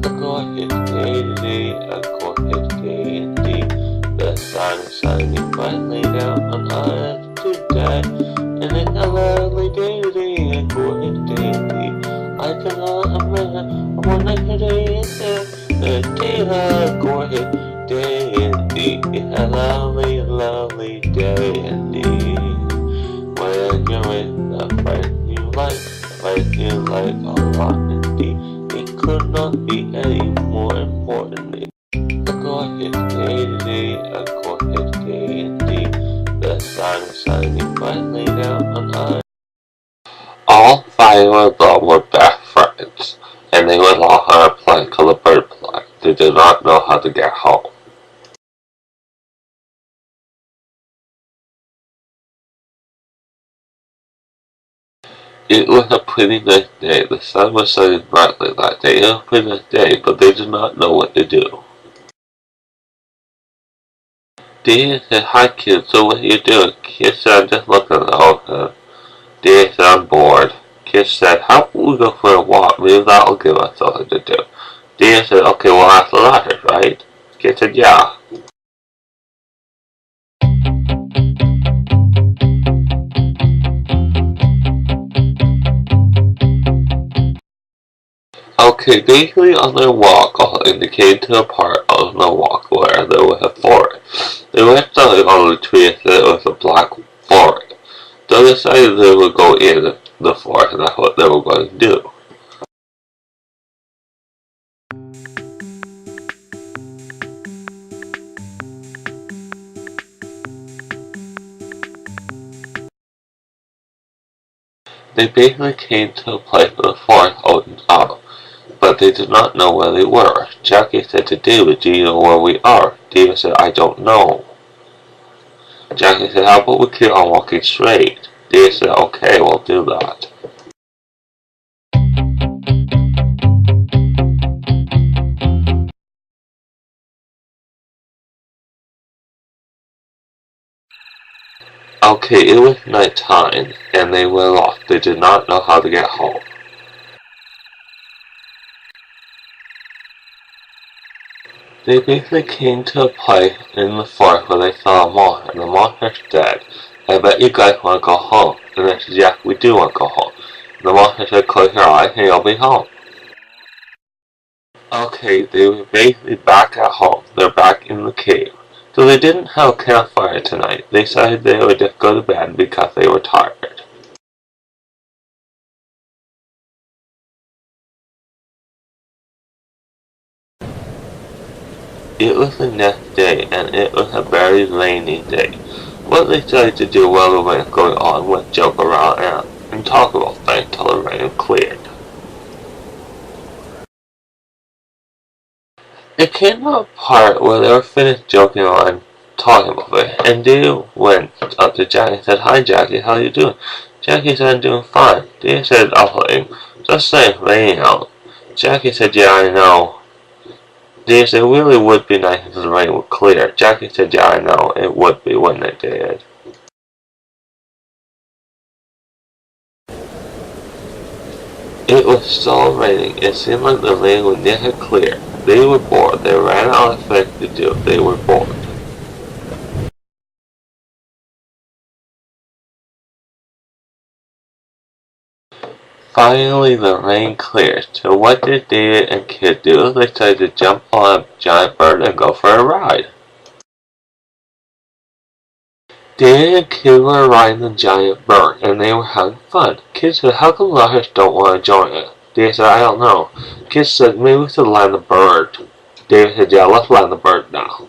Go ahead, day, go ahead, day. The sun is shining brightly down on us today. And it's a lovely day today, go ahead, day. I cannot imagine I wanna hear the day, go ahead, day. It's a lovely, lovely day, when you're with a friend you like a lot, indeed. It could not be any more important. Go ahead, day, go ahead, day. The sun is shining brightly down on us. All five of them were best friends, and they went off on a plane called the bird plane. They did not know how to get home. It was a pretty nice day. The sun was shining brightly that day. It was a pretty nice day, but they did not know what to do. Dad said, "Hi kids, so what are you doing?" Kids said, "I'm just looking out." Dad said, "I'm bored." Kids said, "How about we go for a walk? Maybe that'll give us something to do." Dad said, "Okay, well that's the latter, right?" Kids said, "Yeah." Okay, basically on their walk, they came to a part of the walk where there was a forest. They went studying on the tree and said it was a black forest. So they decided they would go in the forest, and that's what they were going to do. They basically came to a place where the forest opened up, but they did not know where they were. Jackie said to David, "Do you know where we are?" David said, "I don't know." Jackie said, "How about we keep on walking straight?" David said, "Okay, we'll do that." Okay, it was night time, and they were lost. They did not know how to get home. They basically came to a place in the forest where they saw a monster, and the monster said, "I bet you guys want to go home." And they said, "Yes, we do want to go home." And the monster said, "Close your eyes and you'll be home." Okay, they were basically back at home. They're back in the cave. So they didn't have a campfire tonight. They decided they would just go to bed because they were tired. It was the next day, and it was a very rainy day. What they decided to do while the rain was going on was joke around and talk about things till the rain cleared. It came to a part where they were finished joking around and talking about it, and Dave went up to Jackie and said, "Hi Jackie, how you doing?" Jackie said, "I'm doing fine." Dave said, "Oh, just saying, raining out." Jackie said, "Yeah, I know." Dave said, "It really would be nice if the rain would clear." Jackie said, "Yeah, I know, it would be, wouldn't it, Dad?" It was so raining, it seemed like the rain would never clear. They were bored. They ran out of things to do. They were bored. Finally, the rain cleared. So what did David and Kid do? They decided to jump on a giant bird and go for a ride. David and Kid were riding the giant bird, and they were having fun. Kid said, "How come the others don't want to join us?" David said, "I don't know." Kid said, "Maybe we should land the bird." David said, "Yeah, let's land the bird now."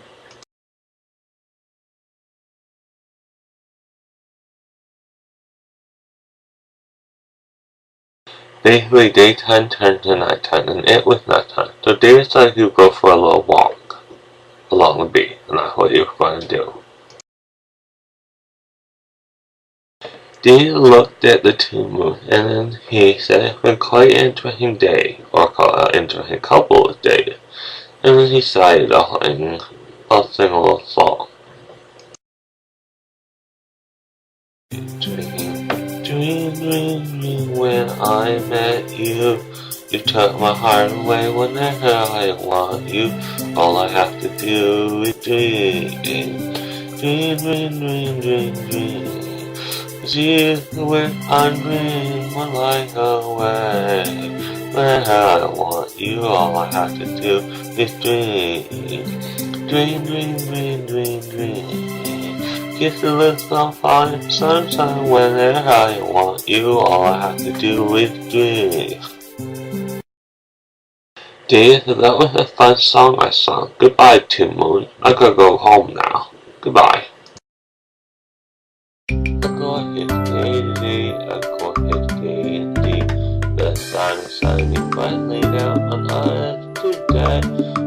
Basically, daytime turned to nighttime, and it was nighttime. So David decided to go for a little walk along the beach, and that's what he was going to do. David looked at the two moons, and then he said, "It's been quite an interesting day, or an interesting couple of days." And then he sighed, and I'll sing a little song. Dream, dream, dream, when I met you. You took my heart away whenever I want you. All I have to do is dream. Dream, dream, dream, dream, dream. 'Cause you when I dream one light away. Whenever I want you, all I have to do is dream. Dream, dream, dream, dream, dream. Kiss the lips on fire, sunshine whenever I want you. All I have to do is dream. Dear, that was a fun song I sung. Goodbye, Tim Moon. I gotta go home now. Goodbye. I go ahead, day, I go ahead, day. The sun is shining brightly down on us today.